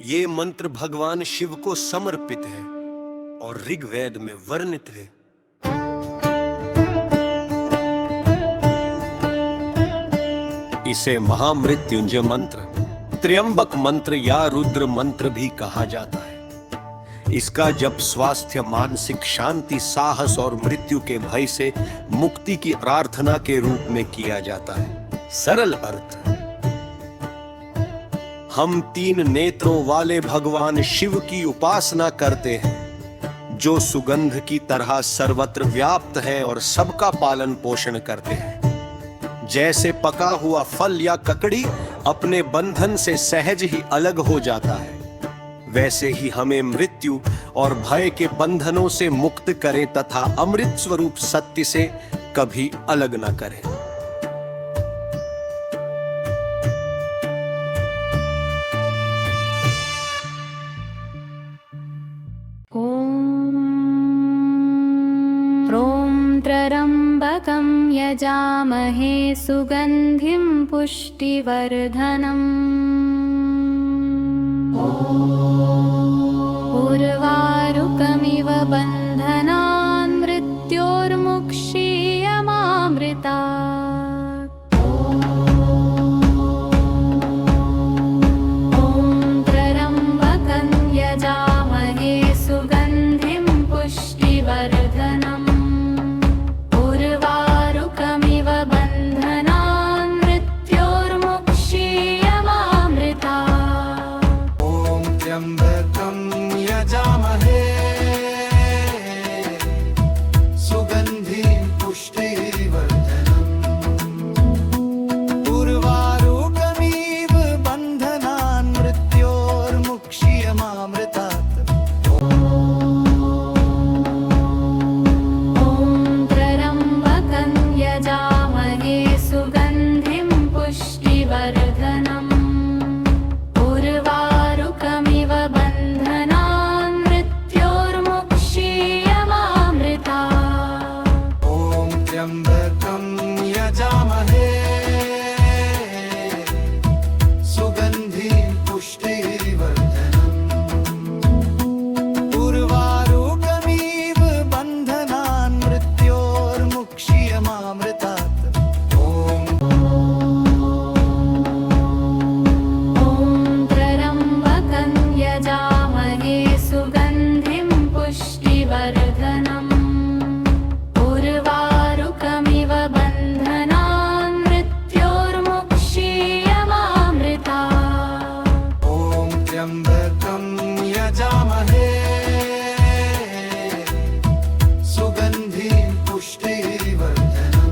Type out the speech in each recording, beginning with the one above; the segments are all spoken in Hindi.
ये मंत्र भगवान शिव को समर्पित है और ऋग्वेद में वर्णित है। इसे महामृत्युंजय मंत्र, त्र्यंबक मंत्र या रुद्र मंत्र भी कहा जाता है। इसका जप स्वास्थ्य, मानसिक शांति, साहस और मृत्यु के भय से मुक्ति की प्रार्थना के रूप में किया जाता है। सरल अर्थ, हम 3 नेत्रों वाले भगवान शिव की उपासना करते हैं, जो सुगंध की तरह सर्वत्र व्याप्त है और सबका पालन पोषण करते हैं। जैसे पका हुआ फल या ककड़ी अपने बंधन से सहज ही अलग हो जाता है, वैसे ही हमें मृत्यु और भय के बंधनों से मुक्त करे तथा अमृत स्वरूप सत्य से कभी अलग न करे। त्र्यम्बकं यजामहे सुगन्धिं पुष्टिवर्धनम् उर्वारुकमिव बन्धनान् मृत्योर्मुक्षीयमामृतात्। ॐ त्र्यम्बकं यजामहे सुगन्धिं पुष्टिवर्धनम् उर्वारुकमिव बन्धनान् मृत्योर्मुक्षीयमामृतात्। ॐ त्र्यम्बकं यजामहे सुगन्धिं पुष्टिवर्धनम् उर्वारुकमिव बन्धनान् मृत्योर्मुक्षीयमामृतात्। ॐ त्र्यम्बकं यजामहे सुगन्धिं पुष्टिवर्धनम् उर्वारुकमिव बन्धनान् मृत्योर्मुक्षीयमामृतात्। ॐ त्र्यम्बकं यजामहे सुगन्धिं पुष्टिवर्धनम् उर्वारुकमिव बन्धनान् मृत्योर्मुक्षीयमामृतात्। ॐ त्र्यम्बकं यजामहे सुगन्धिं पुष्टिवर्धनम् उर्वारुकमिव बन्धनान् मृत्योर्मुक्षीयमामृतात्। ॐ त्र्यम्बकं यजामहे सुगन्धिं पुष्टिवर्धनम्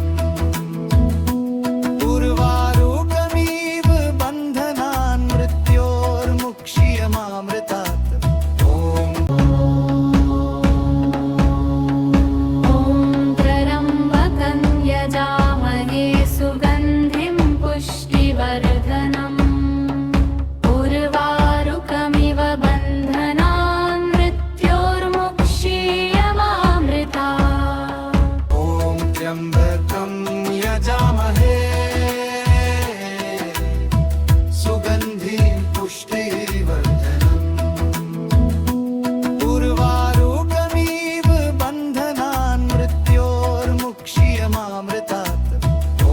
उर्वारुकमिव बन्धनान् मृत्योर्मुक्षीयमामृतात्। ॐ त्र्यम्बकं यजामहे सुगन्धिं पुष्टिवर्धनम् उर्वारुकमिव बन्धनान् मृत्योर्मुक्षीयमामृतात्। ॐ त्र्यम्बकं यजामहे सुगन्धिं पुष्टिवर्धनम् उर्वारुकमिव बन्धनान् मृत्योर्मुक्षीयमामृतात्। ॐ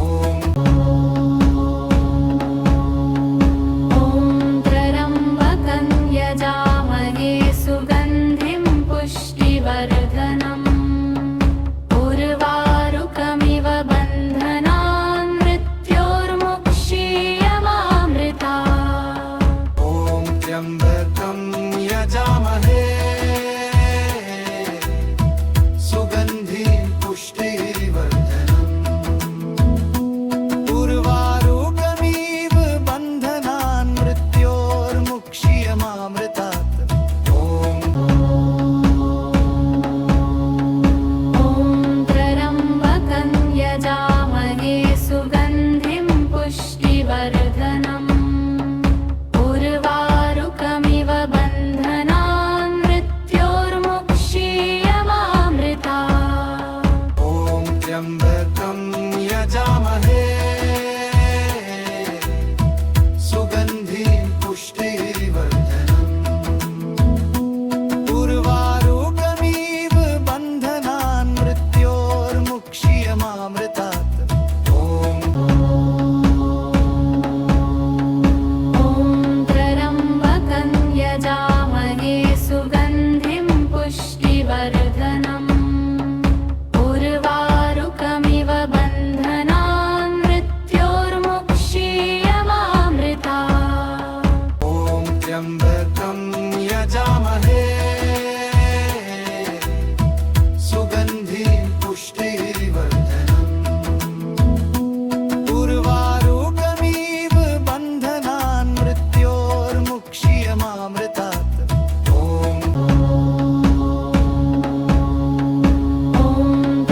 त्र्यंबकं यजामहे सुगन्धिं पुष्टिवर्धनम् उर्वारुकमिव बन्धनान् मृत्योर्मुक्ष्यमामृतात् ॐ ॐ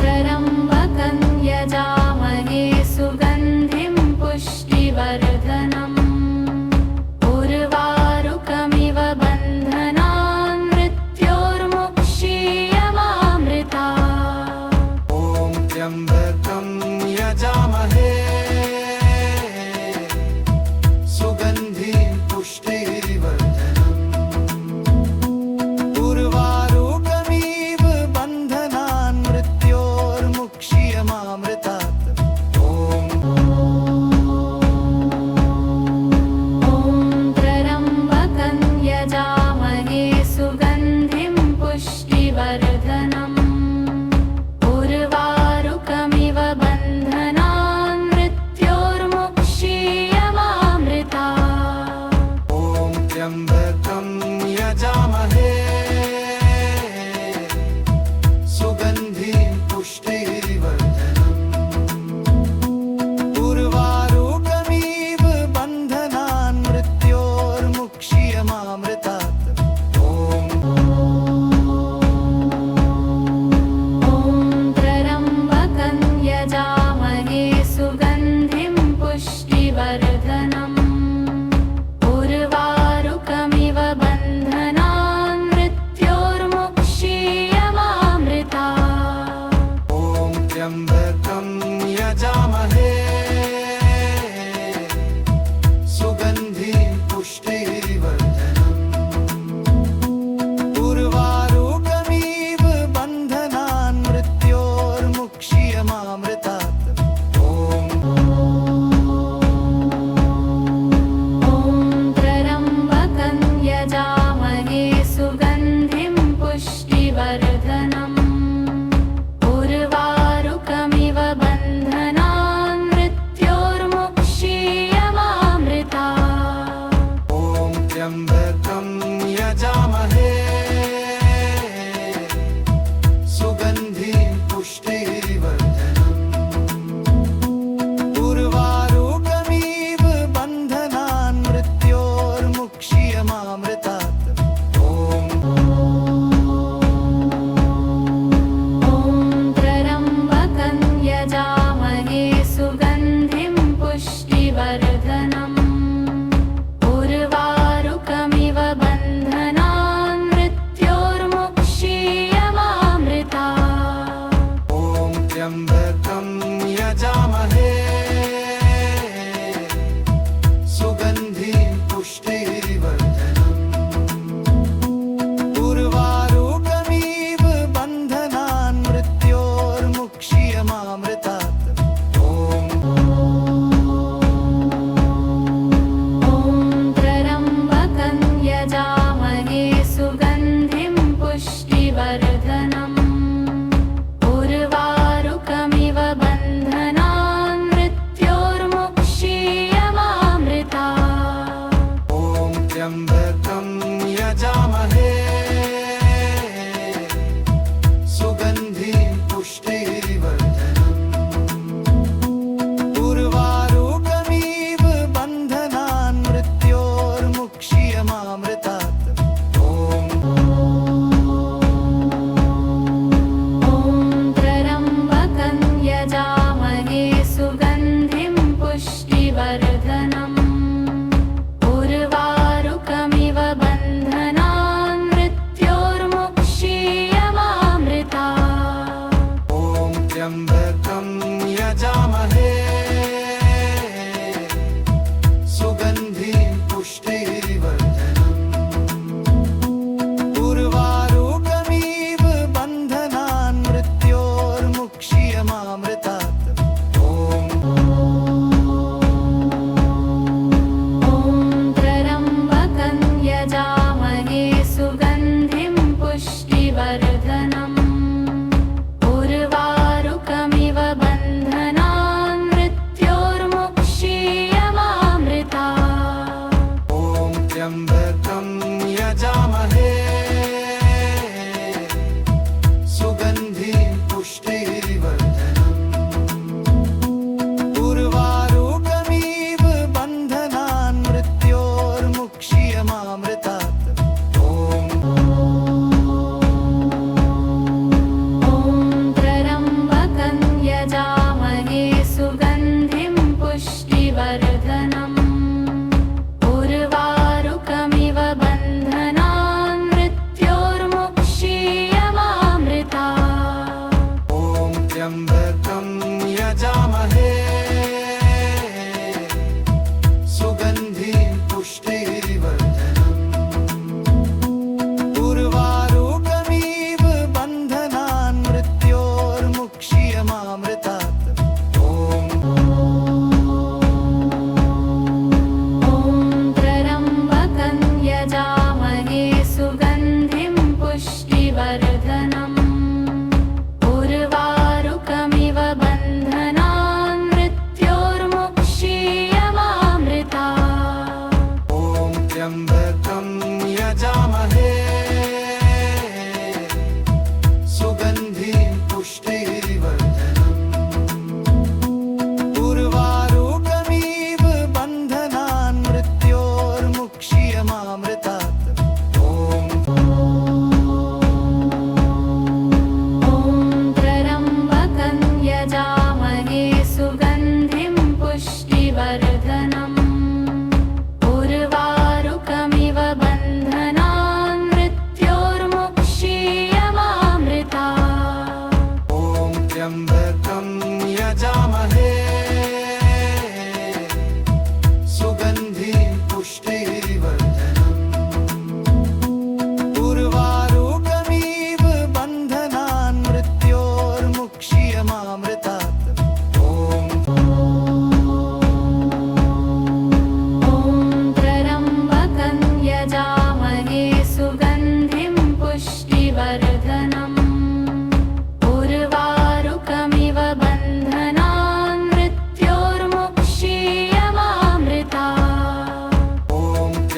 त्र्यम्बकं यजामहे सुगन्धिं पुष्टिवर्धनम् उर्वारुकमिव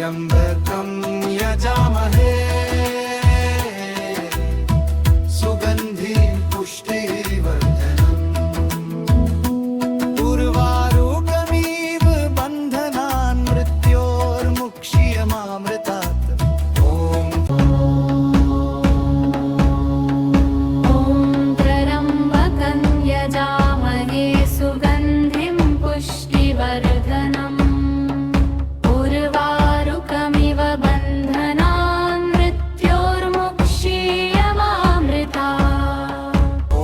त्र्यंबकं यजामहे सुगन्धिं पुष्टिवर्धनम् उर्वारुकमिव बन्धनान् मृत्योर्मुक्ष्यमामृतात् ॐ ॐ त्र्यम्बकं यजामहे सुगन्धिं पुष्टिवर्धनम् उर्वारुकमिव बन्धनान् मृत्योर्मुक्ष्यमामृतात् ॐ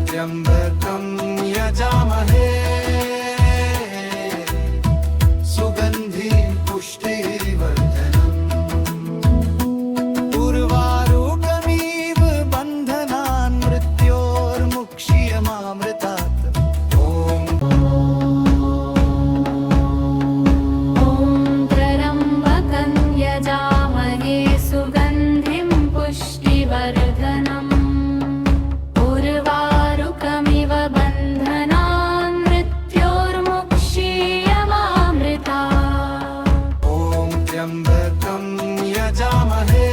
त्र्यंबकं यजामहे सुगन्धिं पुष्टिवर्धनम् उर्वारुकमिव बन्धनान् मृत्योर्मुक्ष्यमामृतात् ॐ ॐ त्र्यम्बकं यजामहे सुगन्धिं पुष्टिवर्धनम् उर्वारुकमिव बन्धनान् मृत्योर्मुक्ष्यमामृतात् ॐ त्र्यंबकं यजामहे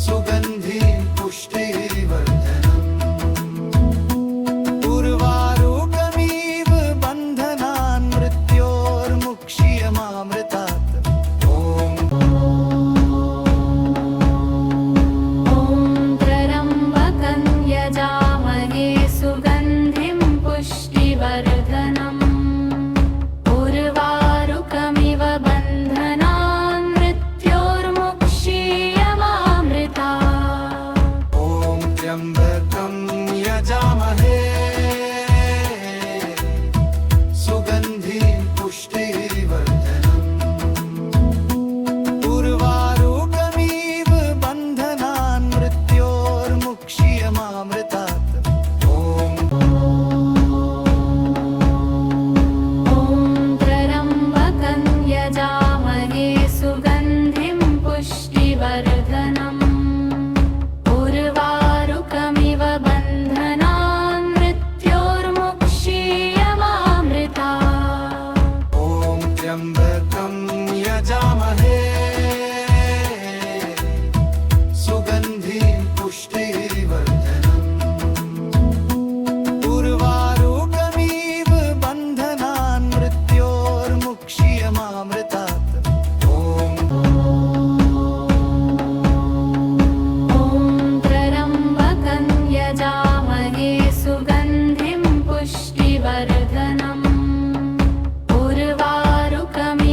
सुगन्धिं पुष्टिवर्धनम् उर्वारुकमिव बन्धनान् मृत्योर्मुक्ष्यमामृतात् ॐ ॐ त्र्यम्बकं यजामहे सुगन्धिं पुष्टिवर्धनम् उर्वारुकमिव बन्धनान् मृत्योर्मुक्ष्यमामृतात् ॐ त्र्यंबकं यजामहे सुगन्धिं पुष्टिवर्धनम् उर्वारुकमिव बन्धनान् मृत्योर्मुक्ष्यमामृतात् ॐ ॐ त्र्यम्बकं यजामहे सुगन्धिं पुष्टिवर्धनम् उर्वारुकमिव बन्धनान् मृत्योर्मुक्ष्यमामृतात् ॐ त्र्यंबकं यजामहे सुगन्धिं पुष्टिवर्धनम् उर्वारुकमिव बन्धनान् मृत्योर्मुक्ष्यमामृतात् ॐ ॐ त्र्यम्बकं यजामहे सुगन्धिं पुष्टिवर्धनम् उर्वारुकमिव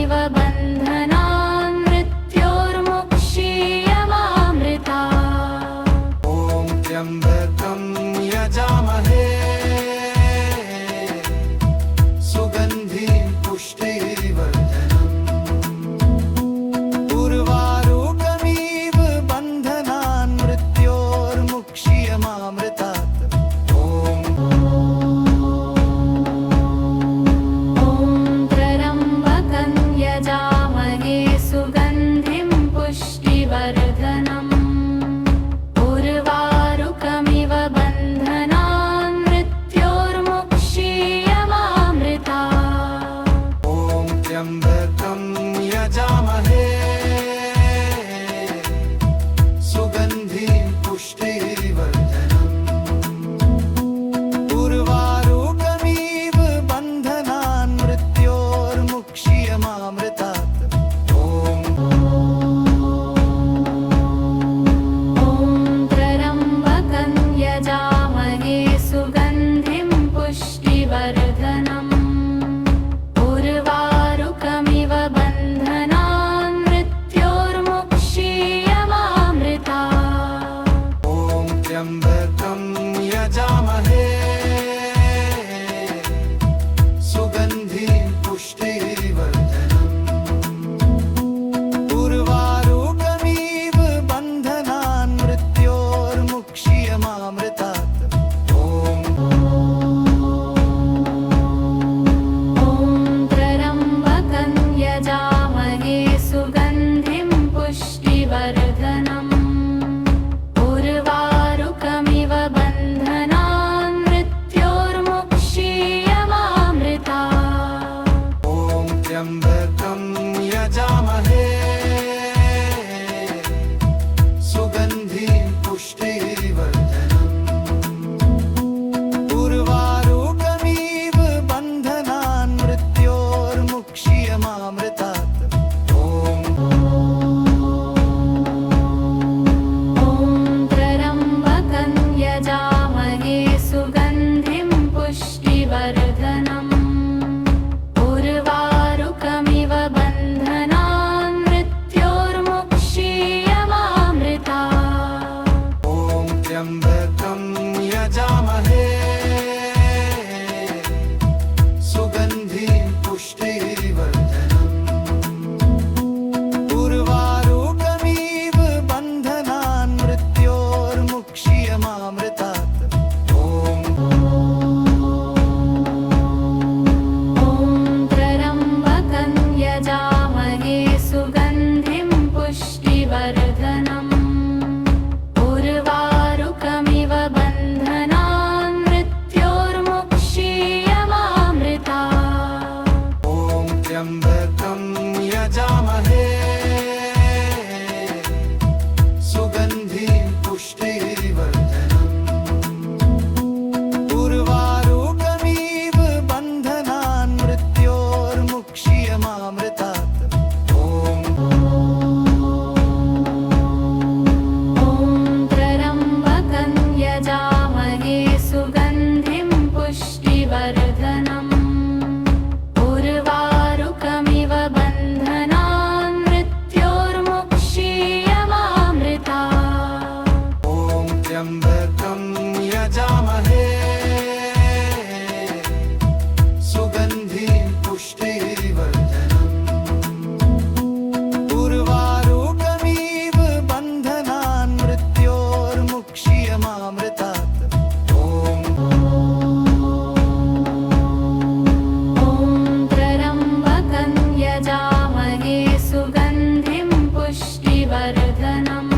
त्र्यंबकं यजामहे सुगन्धिं पुष्टिवर्धनम् उर्वारुकमिव बन्धनान् मृत्योर्मुक्ष्यमामृतात् ॐ त्र्यम्बकं यजामहे सुगन्धिं पुष्टिवर्धनम् उर्वारुकमिव बन्धनान् मृत्योर्मुक्ष्यमामृतात् ॐ त्र्यंबकं यजामहे सुगन्धिं पुष्टिवर्धनम् उर्वारुकमिव बन्धनान् मृत्योर्मुक्ष्यमामृतात् ॐ त्र्यम्बकं यजामहे सुगन्धिं पुष्टिवर्धनम् उर्वारुकमिव बन्धनान् मृत्योर्मुक्ष्यमामृतात् ॐ त्र्यंबकं यजामहे सुगन्धिं पुष्टिवर्धनम् उर्वारुकमिव बन्धनान् मृत्योर्मुक्ष्यमामृतात् ॐ त्र्यम्बकं यजामहे सुगन्धिं पुष्टिवर्धनम् उर्वारुकमिव बन्धनान् मृत्योर्मुक्ष्यमामृतात् ॐ त्र्यंबकं यजामहे सुगन्धिं पुष्टिवर्धनम् उर्वारुकमिव बन्धनान् मृत्योर्मुक्ष्यमामृतात् ॐ त्र्यम्बकं यजामहे सुगन्धिं पुष्टिवर्धनम्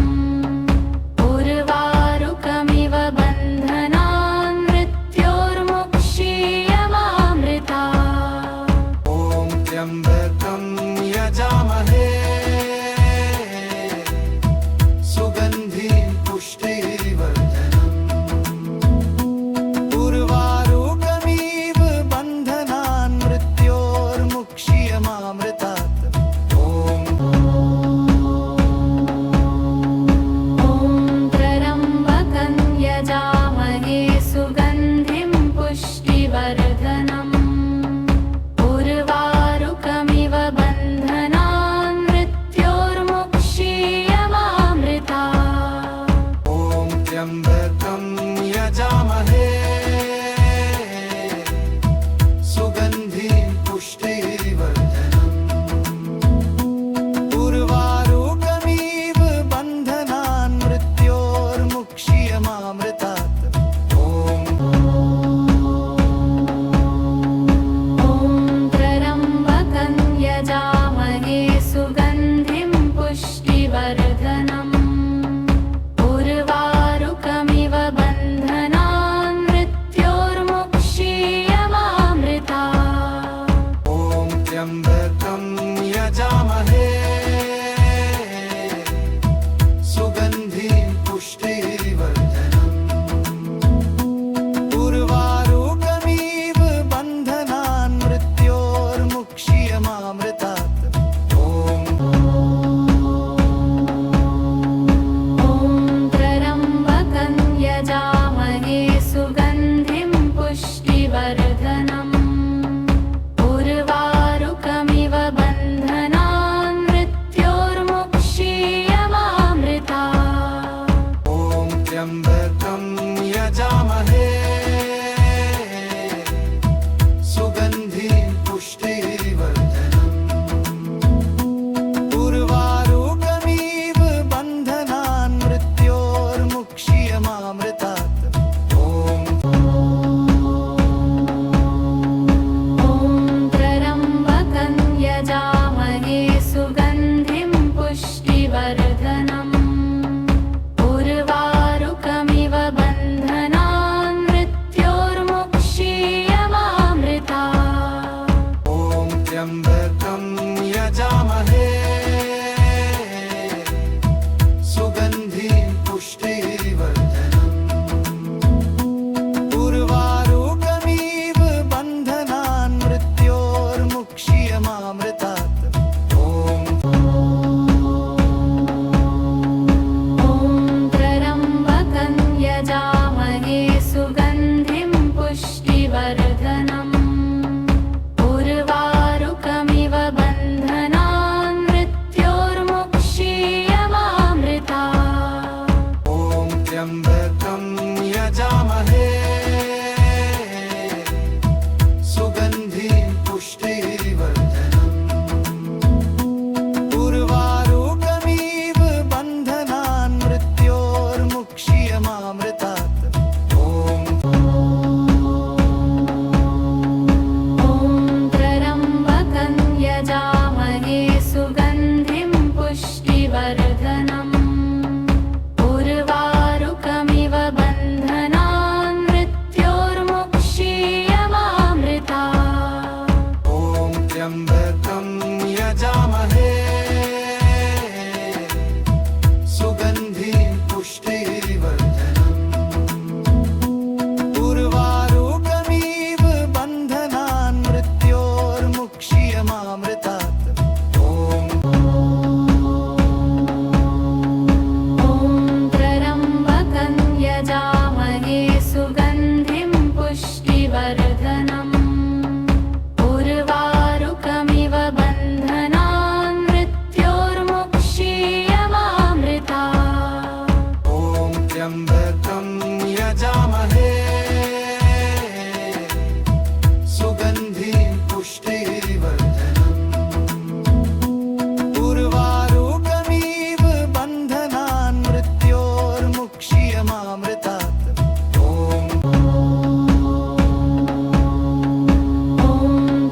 उर्वारुकमिव बन्धनान् मृत्योर्मुक्ष्यमामृतात् ॐ त्र्यंबकं यजामहे सुगन्धिं पुष्टिवर्धनम् उर्वारुकमिव बन्धनान् मृत्योर्मुक्ष्यमामृतात् ॐ त्र्यम्बकं यजामहे सुगन्धिं पुष्टिवर्धनम् उर्वारुकमिव बन्धनान् मृत्योर्मुक्ष्यमामृतात् ॐ त्र्यंबकं यजामहे सुगन्धिं पुष्टिवर्धनम् उर्वारुकमिव बन्धनान् मृत्योर्मुक्ष्यमामृतात् ॐ त्र्यम्बकं यजामहे सुगन्धिं पुष्टिवर्धनम् उर्वारुकमिव बन्धनान् मृत्योर्मुक्ष्यमामृतात् ॐ त्र्यंबकं यजामहे सुगन्धिं पुष्टिवर्धनम् उर्वारुकमिव बन्धनान् मृत्योर्मुक्ष्यमामृतात् ॐ त्र्यम्बकं यजामहे सुगन्धिं पुष्टिवर्धनम् उर्वारुकमिव बन्धनान् मृत्योर्मुक्ष्यमामृतात् ॐ त्र्यंबकं यजामहे सुगन्धिं पुष्टिवर्धनम् त्र्यम्बकं यजामहे सुगन्धिं पुष्टिवर्धनम् उर्वारुकमिव बन्धनान् मृत्योर्मुक्ष्यमामृतात् ॐ त्र्यम्बकं यजामहे सुगन्धिं पुष्टिवर्धनम् उर्वारुकमिव बन्धनान् मृत्योर्मुक्ष्यमामृतात् ॐ त्र्यम्बकं यजामहे सुगन्धिं पुष्टिवर्धनम् उर्वारुकमिव बन्धनान् मृत्योर्मुक्ष्यमामृतात् ॐ त्र्यम्बकं यजामहे सुगन्धिं पुष्टिवर्धनम् उर्वारुकमिव बन्धनान् मृत्योर्मुक्ष्यमामृतात् ॐ त्र्यम्बकं यजामहे सुगन्धिं पुष्टिवर्धनम् उर्वारुकमिव बन्धनान् मृत्योर्मुक्ष्यमामृतात् ॐ त्र्यम्बकं यजामहे सुगन्धिं पुष्टिवर्धनम् उर्वारुकमिव बन्धनान् मृत्योर्मुक्ष्यमामृतात् ॐ त्र्यम्बकं यजामहे सुगन्धिं पुष्टिवर्धनम् उर्वारुकमिव बन्धनान् मृत्योर्मुक्ष्यमामृतात् ॐ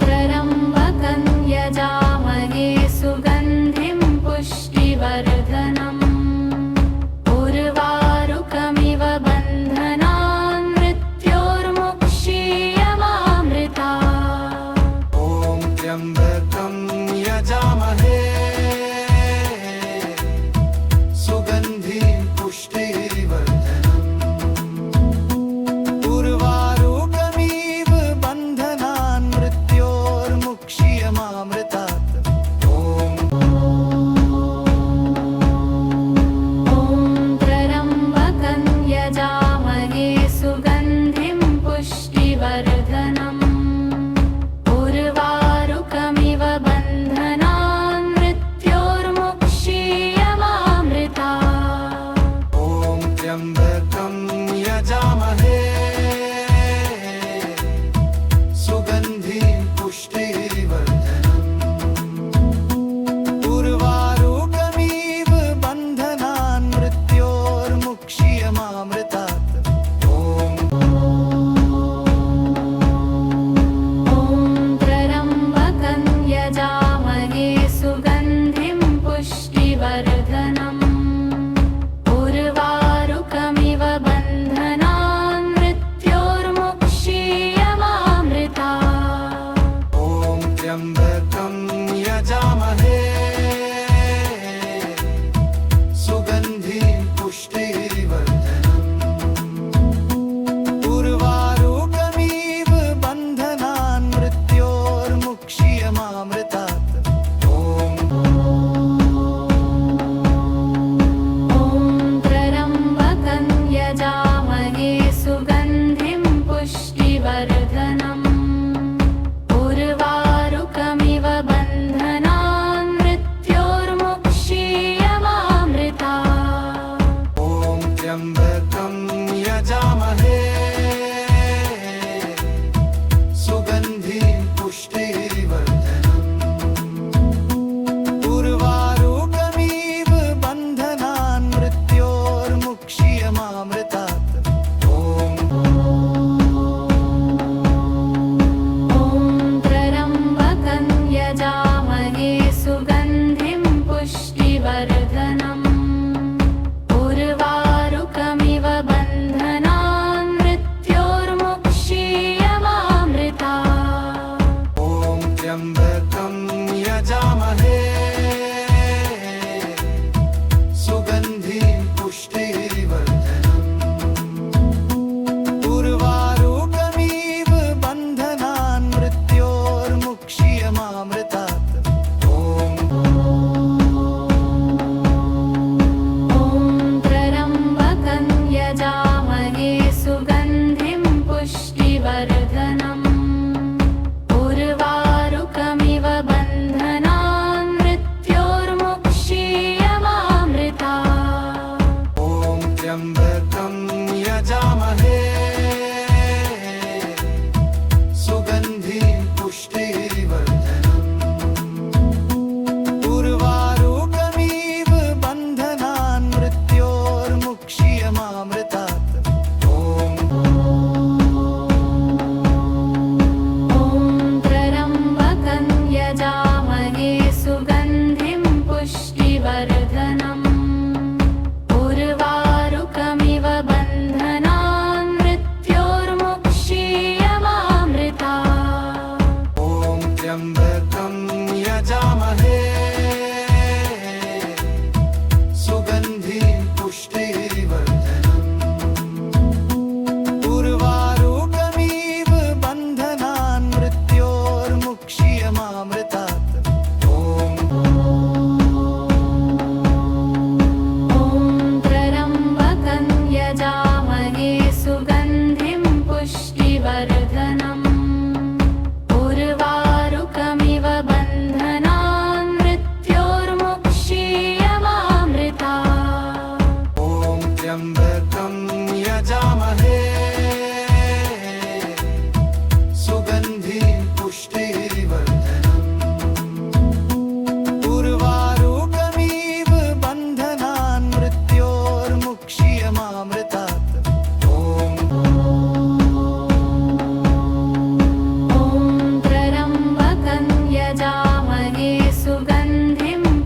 त्र्यम्बकं यजामहे सुगन्धिं पुष्टिवर्धनम् उर्वारुकमिव बन्धनान् मृत्योर्मुक्ष्यमामृतात् ॐ त्र्यम्बकं यजामहे सुगन्धिं पुष्टिवर्धनम् उर्वारुकमिव बन्धनान् मृत्योर्मुक्ष्यमामृतात् ॐ त्र्यम्बकं यजामहे सुगन्धिं पुष्टिवर्धनम् उर्वारुकमिव बन्धनान् मृत्योर्मुक्ष्यमामृतात् ॐ त्र्यम्बकं यजामहे सुगन्धिं पुष्टिवर्धनम् उर्वारुकमिव बन्धनान् मृत्योर्मुक्ष्यमामृतात् ॐ त्र्यम्बकं यजामहे सुगन्धिं पुष्टिवर्धनम् उर्वारुकमिव बन्धनान् मृत्योर्मुक्ष्यमामृतात् ॐ त्र्यम्बकं यजामहे सुगन्धिं पुष्टिवर्धनम् उर्वारुकमिव बन्धनान् मृत्योर्मुक्ष्यमामृतात् ॐ त्र्यम्बकं यजामहे सुगन्धिं पुष्टिवर्धनम् उर्वारुकमिव बन्धनान् मृत्योर्मुक्ष्यमामृतात् ॐ त्र्यम्बकं यजामहे सुगन्धिं पुष्टिवर्धनम् उर्वारुकमिव बन्धनान् मृत्योर्मुक्ष्यमामृतात् ॐ त्र्यम्बकं यजामहे सुगन्धिं पुष्टिवर्धनम् उर्वारुकमिव बन्धनान् मृत्योर्मुक्ष्यमामृतात् ॐ त्र्यम्बकं यजामहे सुगन्धिं पुष्टिवर्धनम् उर्वारुकमिव बन्धनान् मृत्योर्मुक्ष्यमामृतात् ॐ त्र्यम्बकं यजामहे सुगन्धिं पुष्टिवर्धनम् उर्वारुकमिव बन्धनान् मृत्योर्मुक्ष्यमामृतात् ॐ त्र्यम्बकं यजामहे सुगन्धिं पुष्टिवर्धनम् उर्वारुकमिव बन्धनान् मृत्योर्मुक्ष्यमामृतात् ॐ त्र्यम्बकं यजामहे सुगन्धिं पुष्टिवर्धनम् उर्वारुकमिव बन्धनान् मृत्योर्मुक्ष्यमामृतात् ॐ त्र्यम्बकं यजामहे सुगन्धिं पुष्टिवर्धनम् उर्वारुकमिव बन्धनान् मृत्योर्मुक्ष्यमामृतात् ॐ त्र्यम्बकं यजामहे सुगन्धिं पुष्टिवर्धनम् उर्वारुकमिव बन्धनान् मृत्योर्मुक्ष्यमामृतात् ॐ त्र्यम्बकं यजामहे सुगन्धिं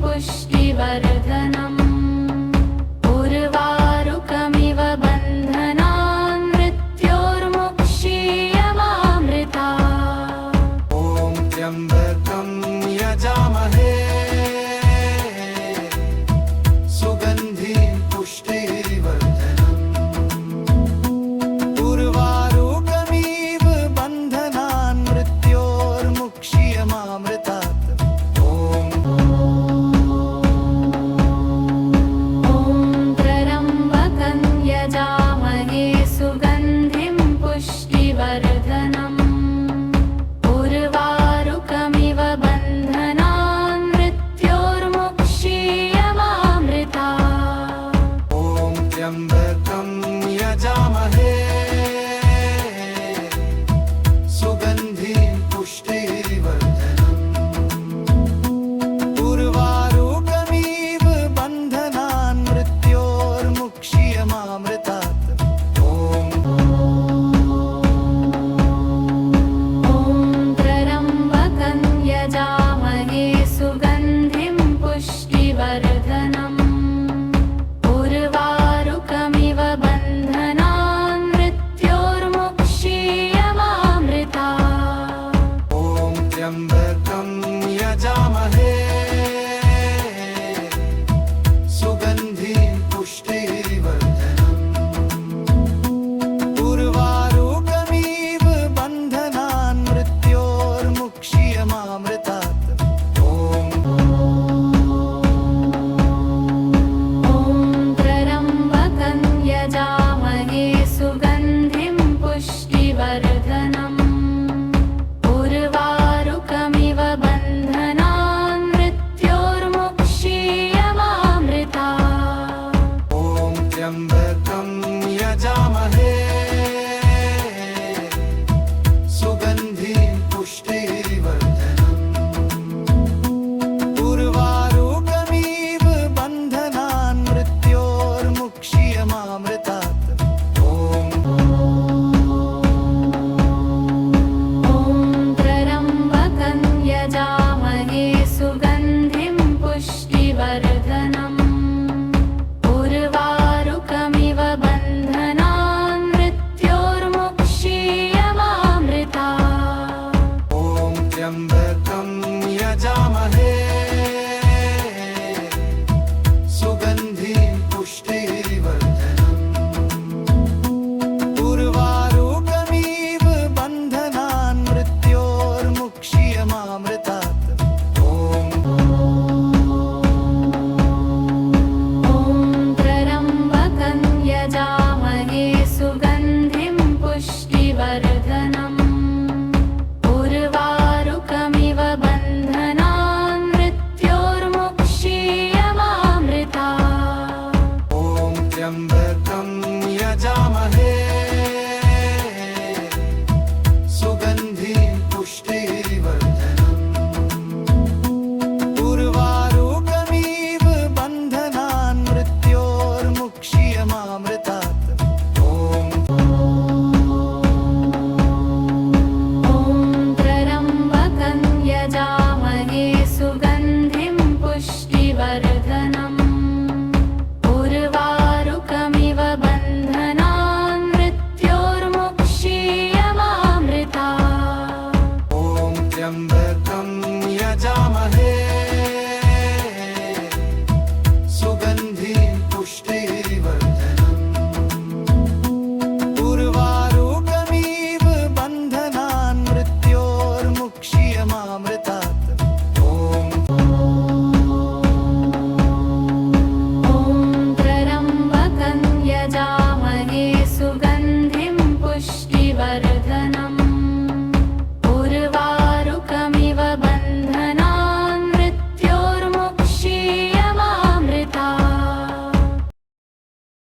पुष्टिवर्धनम् उर्वारुकमिव बन्धनान् मृत्योर्मुक्ष्यमामृतात् ॐ त्र्यम्बकं यजामहे सुगन्धिं पुष्टिवर्धनम् उर्वारुकमिव बन्धनान् मृत्योर्मुक्ष्यमामृतात् ॐ त्र्यम्बकं यजामहे सुगन्धिं पुष्टिवर्धनम् उर्वारुकमिव बन्धनान् मृत्योर्मुक्ष्यमामृतात् ॐ त्र्यम्बकं यजामहे सुगन्धिं पुष्टिवर्धनम् उर्वारुकमिव बन्धनान् मृत्योर्मुक्ष्यमामृतात् ॐ त्र्यम्बकं यजामहे सुगन्धिं पुष्टिवर्धनम् उर्वारुकमिव बन्धनान् मृत्योर्मुक्ष्यमामृतात् ॐ त्र्यम्बकं यजामहे सुगन्धिं पुष्टिवर्धनम् उर्वारुकमिव बन्धनान् मृत्योर्मुक्ष्यमामृतात् ॐ त्र्यम्बकं यजामहे सुगन्धिं पुष्टिवर्धनम् उर्वारुकमिव बन्धनान् मृत्योर्मुक्ष्यमामृतात् ॐ त्र्यम्बकं यजामहे सुगन्धिं पुष्टिवर्धनम् उर्वारुकमिव बन्धनान् मृत्योर्मुक्ष्यमामृतात् ॐ त्र्यम्बकं यजामहे सुगन्धिं पुष्टिवर्धनम् उर्वारुकमिव बन्धनान् मृत्योर्मुक्ष्यमामृतात् त्र्यम्बकं यजामहे